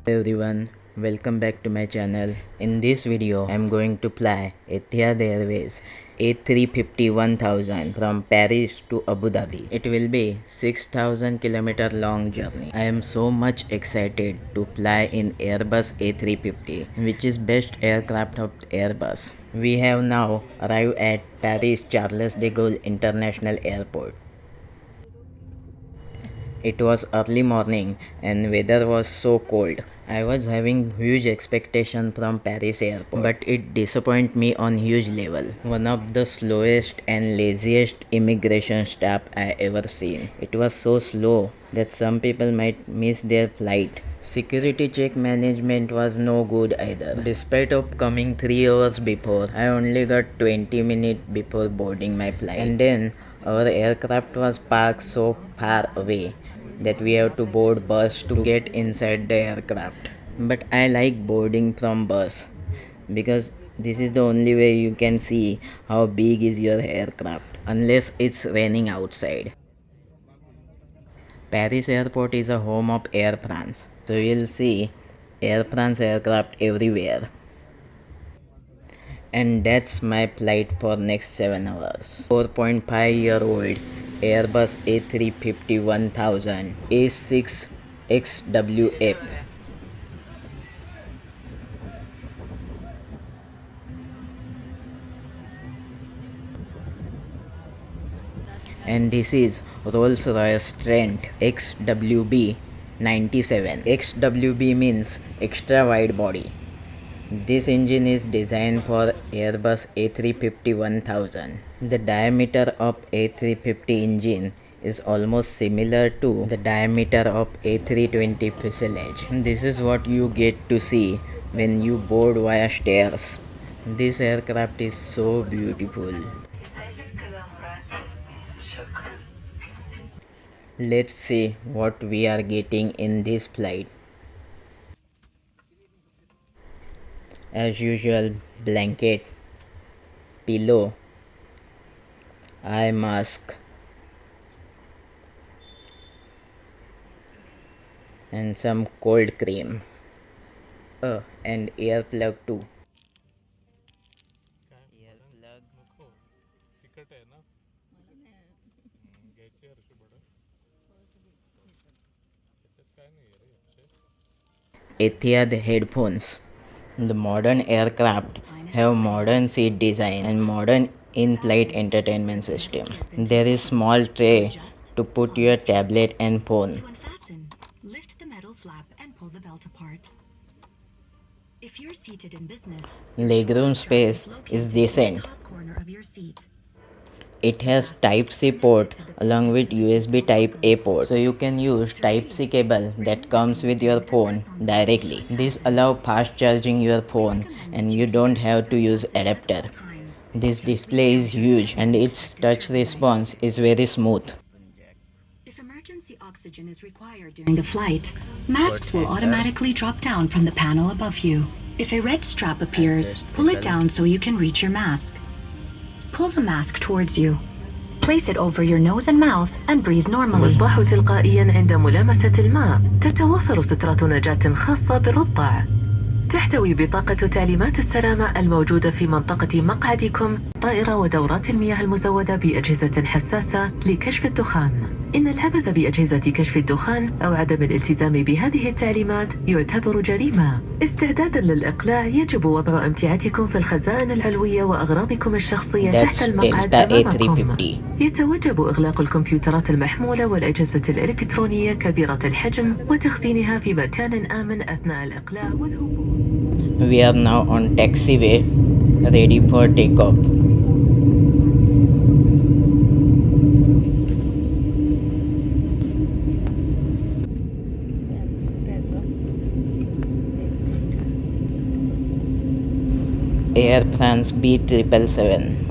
Hello everyone, welcome back to my channel. In this video, I am going to fly Etihad Airways A350-1000 from Paris to Abu Dhabi. It will be 6,000 km long journey. I am so much excited to fly in Airbus A350, which is best aircraft of Airbus. We have now arrived at Paris Charles de Gaulle International Airport. It was early morning and weather was so cold. I was having huge expectation from Paris airport, but it disappointed me on huge level. One of the slowest and laziest immigration staff I ever seen. It was so slow that some people might miss their flight. Security check management was no good either. Despite of coming 3 hours before, I only got 20 minutes before boarding my flight. And then our aircraft was parked so far away that we have to board bus to get inside the aircraft. But I like boarding from bus because this is the only way you can see how big is your aircraft unless it's raining outside. Paris airport is a home of Air France, so you'll see Air France aircraft everywhere. And that's my flight for next 7 hours. 4.5-year-old Airbus A350-1000 A6 XWF. And this is Rolls-Royce Trent XWB 97. XWB means extra wide body. This engine is designed for Airbus A350-1000. The diameter of A350 engine is almost similar to the diameter of A320 fuselage. This is what you get to see when you board via stairs. This aircraft is so beautiful. Let's see what we are getting in this flight. As usual, blanket, pillow, eye mask, and some cold cream. And earplug too. Etihad headphones. The modern aircraft have modern seat design and modern in-flight entertainment system. There is small tray to put your tablet and phone. To unfasten, lift the metal flap and pull the belt apart. If you're seated in business, Legroom space is decent. in the top corner of your seat. It has Type-C port along with USB Type-A port, so you can use Type-C cable that comes with your phone directly. This allows fast charging your phone and you don't have to use adapter. This display is huge and its touch response is very smooth. If emergency oxygen is required during the flight, masks will automatically drop down from the panel above you. If a red strap appears, pull it down so you can reach your mask. Pull the mask towards you. Place it over your nose and mouth and breathe normally. مصباح تلقائيا عند ملامسة الماء. تتوفر سترة نجاة خاصة بالرضع. تحتوي بطاقة تعليمات السلامة الموجودة في منطقة مقعدكم طائرة ودورات المياه المزودة بأجهزة حساسة لكشف الدخان. إن الهبث بأجهزة كشف الدخان أو عدم الالتزام بهذه التعليمات يعتبر جريمة. استعدادا للإقلاع يجب وضع أمتعتكم في الخزائن العلوية وأغراضكم الشخصية تحت المقعد أمامكم. يتوجب إغلاق الكمبيوترات المحمولة والأجهزة الإلكترونية كبيرة الحجم وتخزينها في مكان آمن أثناء الإقلاع والهبوط. We are now on taxiway, ready for takeoff. Air France B777.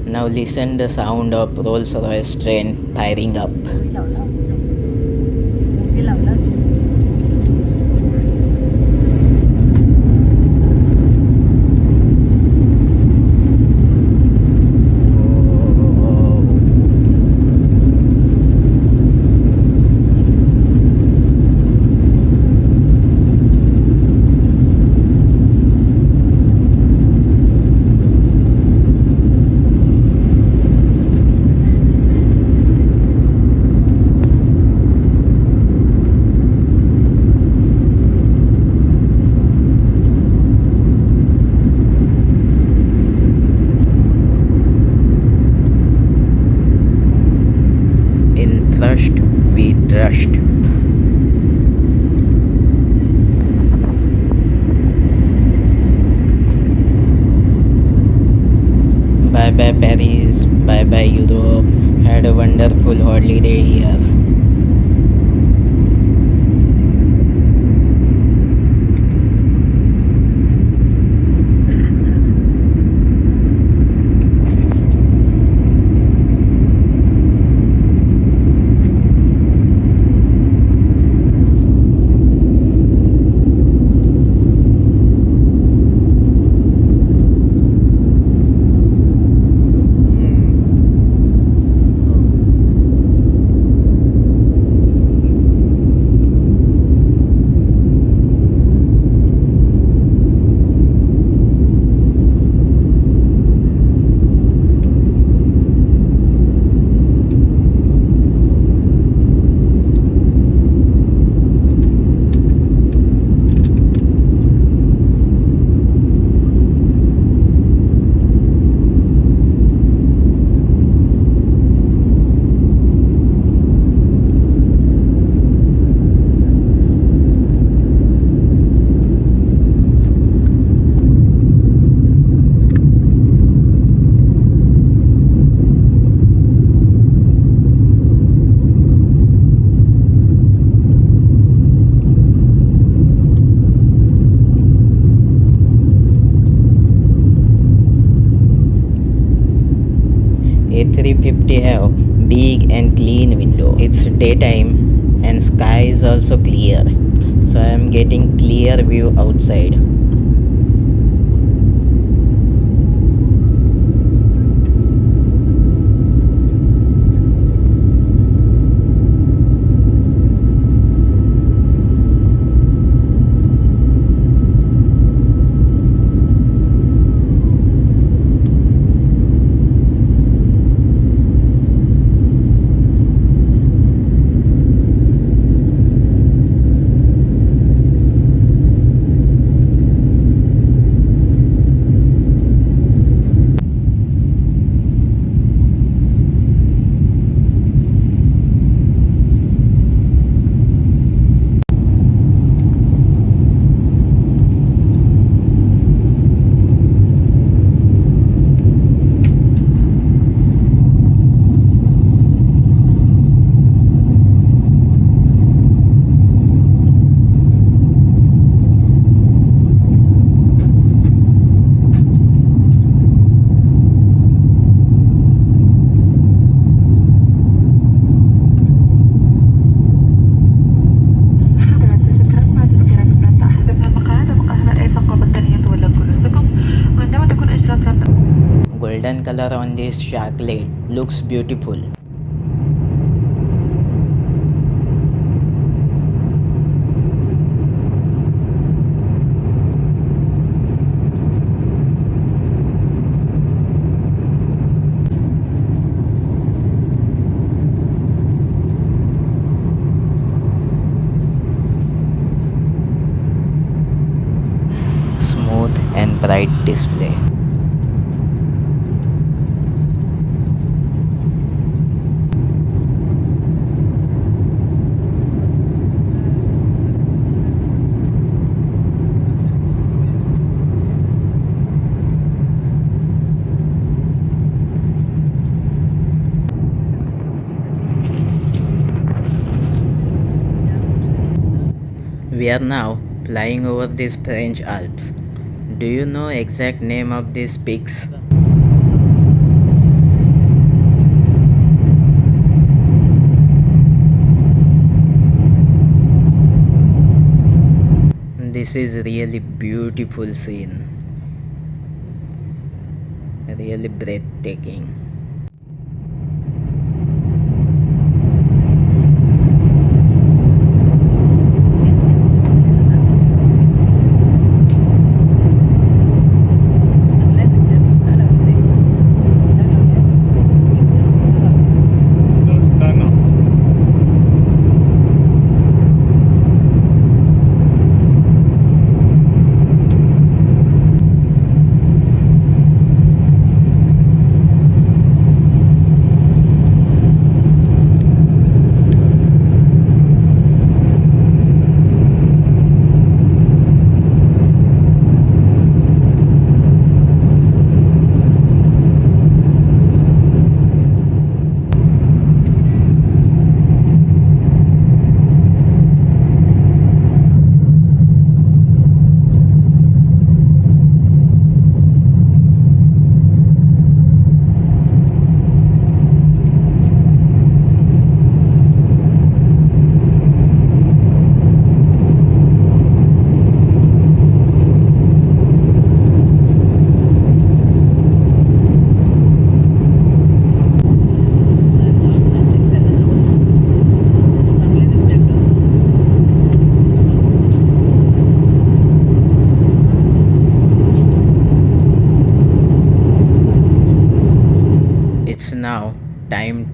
Now listen the sound of Rolls-Royce Trent firing up. bye Paris, bye bye Europe. Had a wonderful holiday here. A350 have big and clean window. It's daytime and sky is also clear. So I am getting clear view outside. Golden color on this shark lid looks beautiful. Smooth and bright display. We are now flying over these French Alps. Do you know exact name of these peaks? This is really beautiful scene. Really breathtaking.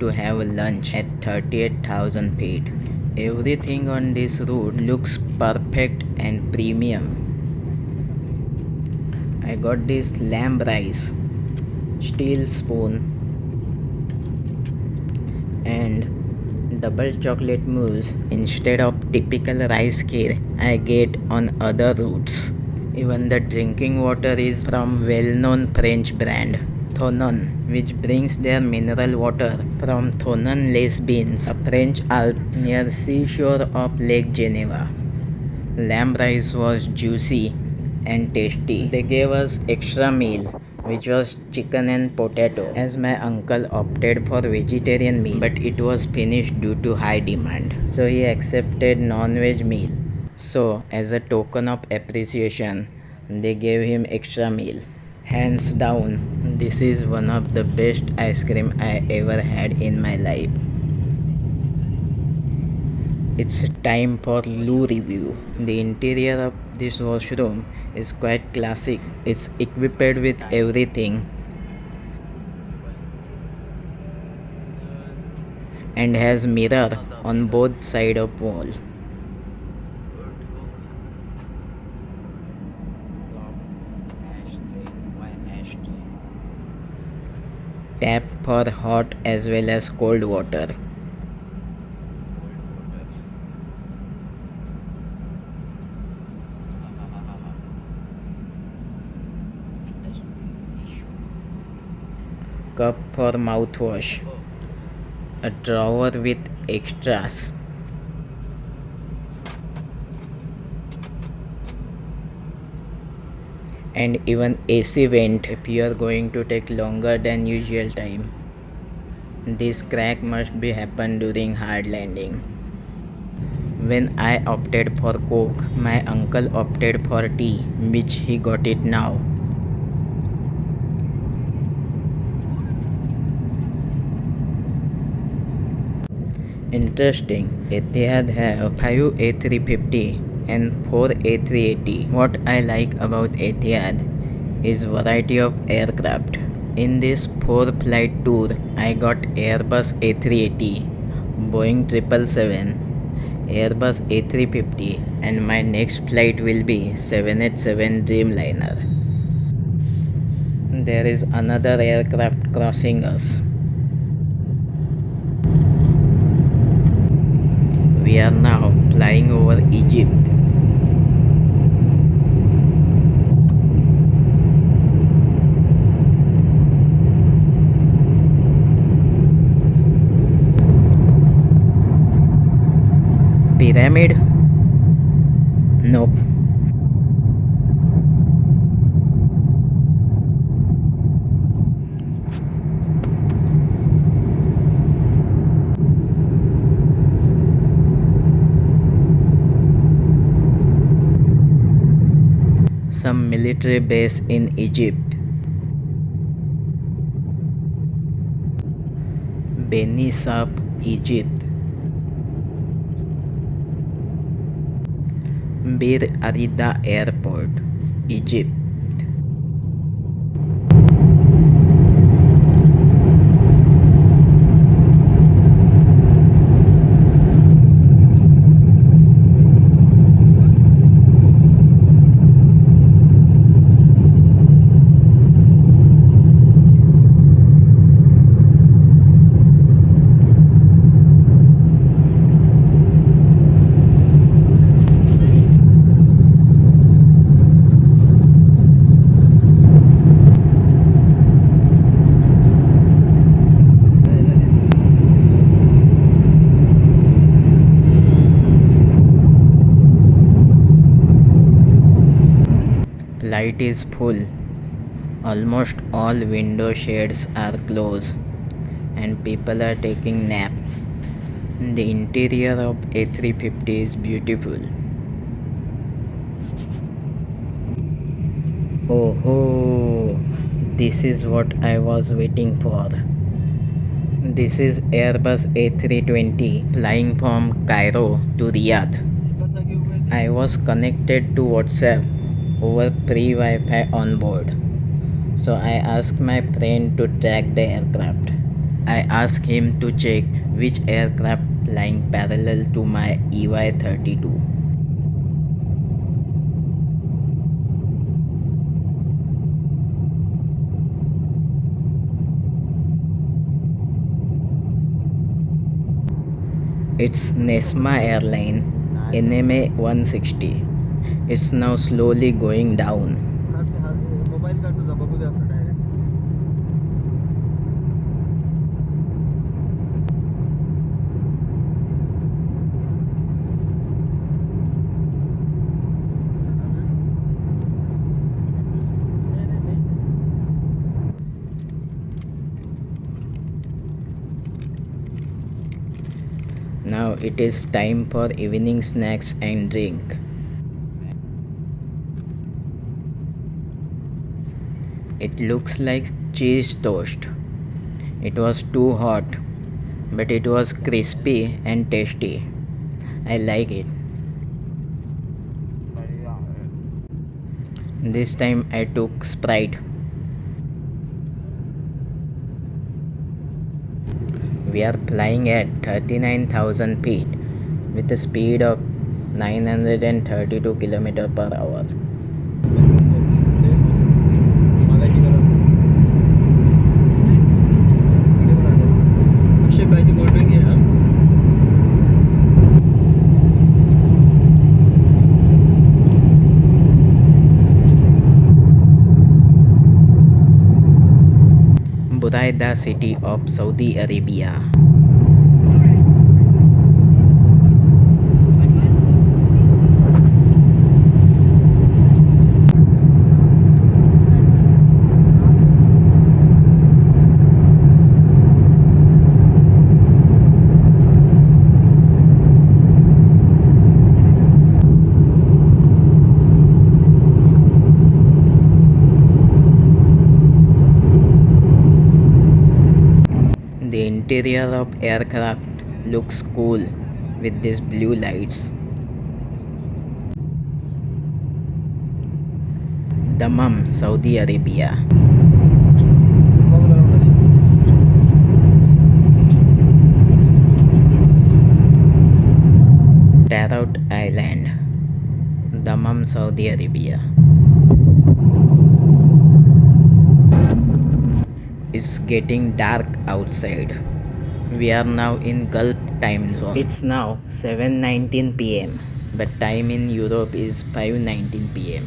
to have lunch at 38,000 feet. Everything on this route looks perfect and premium. I got this lamb rice, steel spoon, and double chocolate mousse instead of typical rice kheer I get on other routes. Even the drinking water is from well-known French brand Thonon, which brings their mineral water from Thonon-les Beans, a French Alps near seashore of Lake Geneva. Lamb rice was juicy and tasty. They gave us extra meal, which was chicken and potato, as my uncle opted for vegetarian meal, but it was finished due to high demand, so he accepted non-veg meal. So as a token of appreciation, they gave him extra meal. Hands down, this is one of the best ice cream I ever had in my life. It's time for loo review. The interior of this washroom is quite classic. It's equipped with everything and has mirror on both side of wall. Tap for hot as well as cold water. Cup for mouthwash. A drawer with extras. And even AC vent if you are going to take longer than usual time. This crack must be happen during hard landing. When I opted for Coke, my uncle opted for tea, which he got it now. Interesting, Etihad have 5 A350 and 4 A380. What I like about Etihad is variety of aircraft. In this 4 flight tour, I got Airbus A380, Boeing 777, Airbus A350, and my next flight will be 787 Dreamliner. There is another aircraft crossing us. We are now flying over Egypt. Pyramid? Nope. Some military base in Egypt. Beni Suef, Egypt. Bir Arida Airport, Egypt. Light is full. Almost all window shades are closed and people are taking nap. The interior of A350 is beautiful. Oh, this is what I was waiting for. This is Airbus A320 flying from Cairo to Riyadh. I was connected to WhatsApp over free Wi-Fi on board, so I asked my friend to track the aircraft. I asked him to check which aircraft flying parallel to my EY32. It's Nesma Airline NMA 160. It's now slowly going down. Now it is time for evening snacks and drink. It looks like cheese toast. It was too hot, but it was crispy and tasty. I like it. This time I took Sprite. We are flying at 39,000 feet with a speed of 932 km per hour. Buraida city of Saudi Arabia. The interior of aircraft looks cool with these blue lights. Dammam, Saudi Arabia. Tarot Island, Dammam, Saudi Arabia. It's getting dark outside. We are now in Gulf time zone. It's now 7:19 p.m. but time in Europe is 5:19 p.m.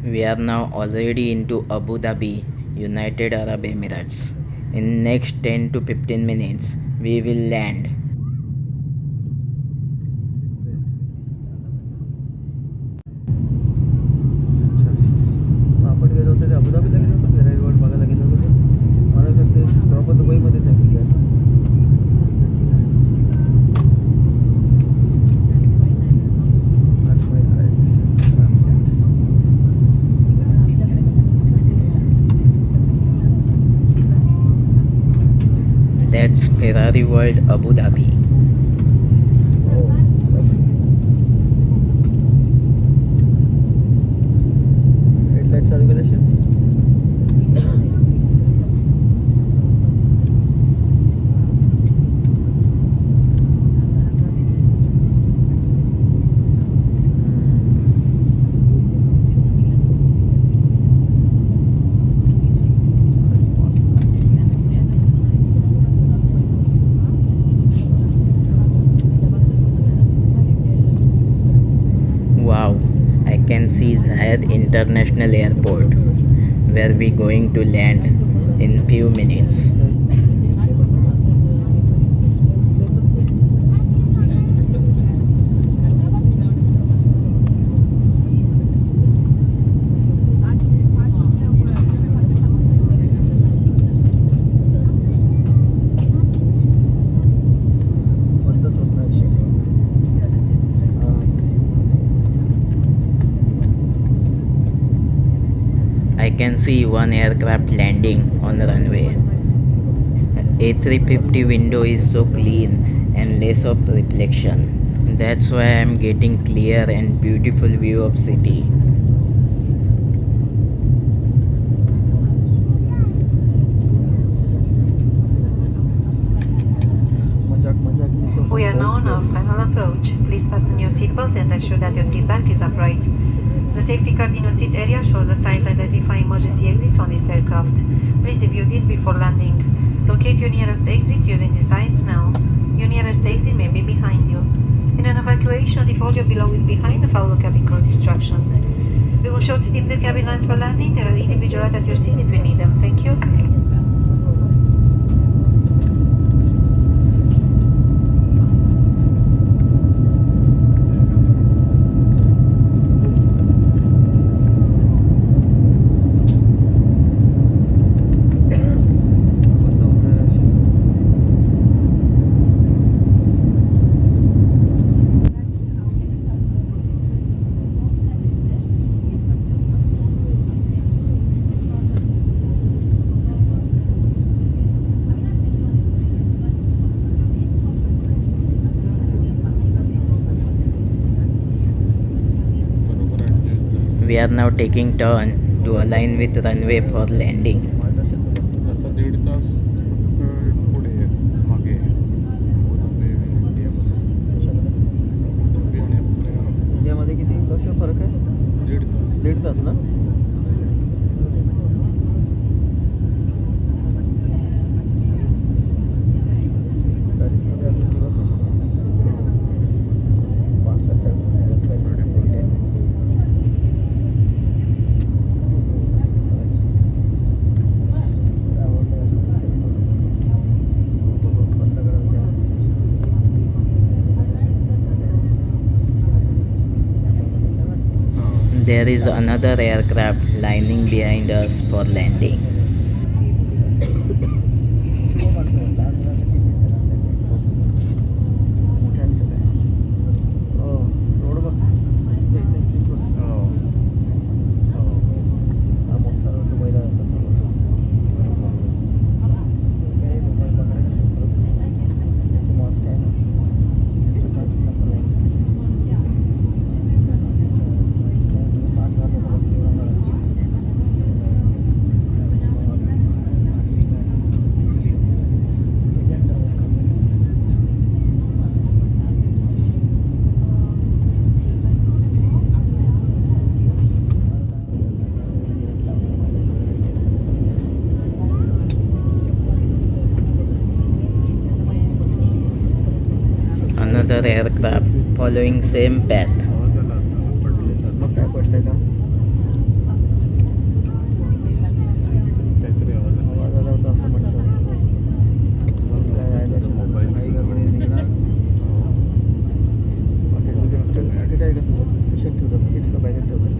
We are now already into Abu Dhabi, United Arab Emirates. In next 10 to 15 minutes, we will land. That's Ferrari World Abu Dhabi. Headlights circulation. Wow, I can see Zayed International Airport where we going to land in few minutes. I can see one aircraft landing on the runway. A350 window is so clean and less of reflection. That's why I'm getting clear and beautiful view of city. on our final approach. Please fasten your seatbelt and ensure that your seat back is upright. The safety card in your seat area shows the signs identifying emergency exits on this aircraft. Please review this before landing. Locate your nearest exit using the signs now. Your nearest exit may be behind you. In an evacuation, if all your belongings behind, follow cabin crew's instructions. We will shortly dim the cabin lights for landing. There are individuals at your seat if you need them. Thank you. We are now taking turn to align with runway for landing. आता 1.5 तास पुढे मागे इंडियामध्ये किती वर्ष फरक आहे? 1.5 तास ना? पॅरिसमध्ये अजून दिवस असतो. 5-4 There is another aircraft lining behind us for landing. Another aircraft following same path. मग काय पडलं का? आवाज आला होता असं म्हणतो. काय राहिलं असेल. काही गडबडी निघणार. पाकीट आहे का तुझं? कशात ठेवतं? पाकीट का बॅगेत ठेवतं?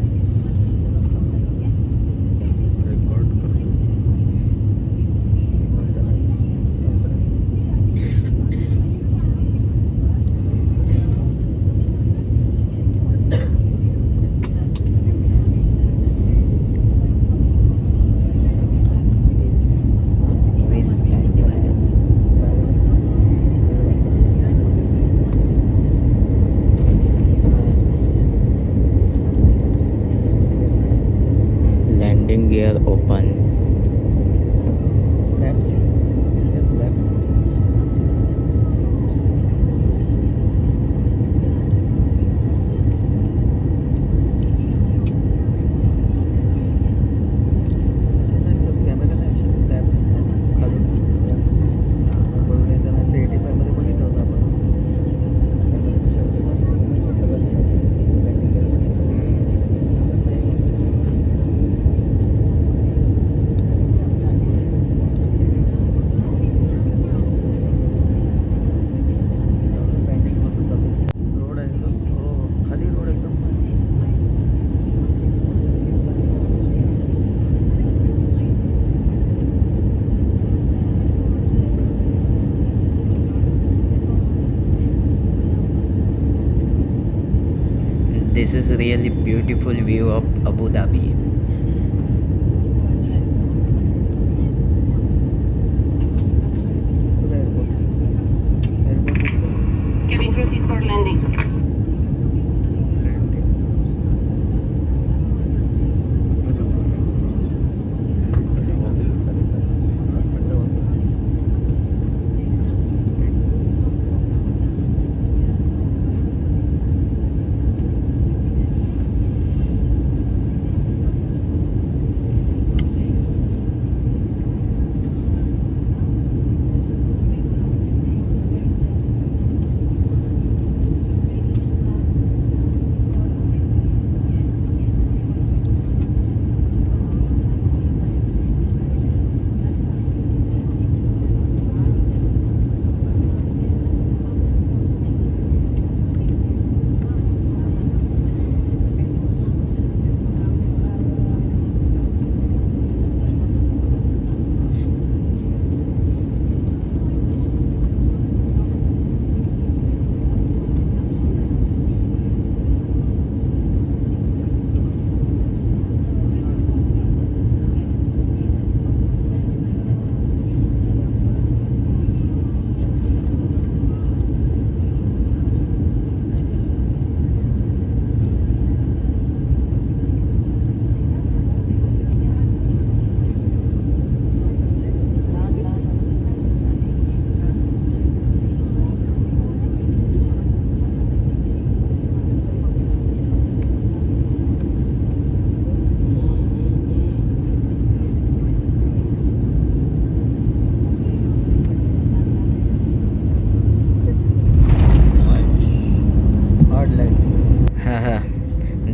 Landing gear open. Flaps. Is there flap? Camera नाही फ्लॅप्स खालून दिसतात. बघून येताना 385 मध्ये बघितलं होतं आपण. सगळं रोड आहे एकदम. हो खाली रोड एकदम. This is really beautiful view of Abu Dhabi. दिसतो का एअरपोर्ट? एअरपोर्ट दिसतो. Cabin proceeds for landing.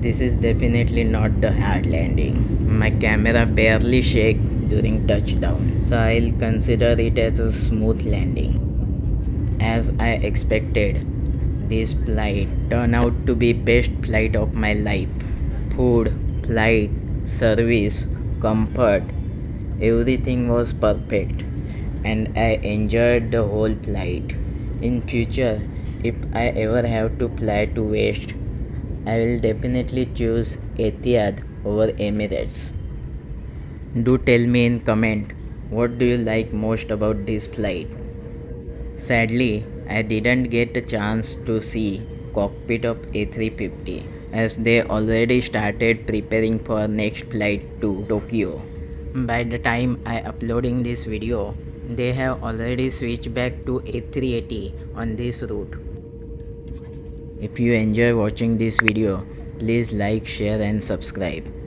This is definitely not the hard landing. My camera barely shake during touchdown, so I'll consider it as a smooth landing. As I expected, this flight turned out to be best flight of my life. Food, flight, service, comfort, everything was perfect and I enjoyed the whole flight. In future, if I ever have to fly to West, I will definitely choose Etihad over Emirates. Do tell me in comment what do you like most about this flight. Sadly, I didn't get a chance to see cockpit of A350 as they already started preparing for next flight to Tokyo. By the time I uploading this video, they have already switched back to A380 on this route. If you enjoy watching this video, please like, share and subscribe.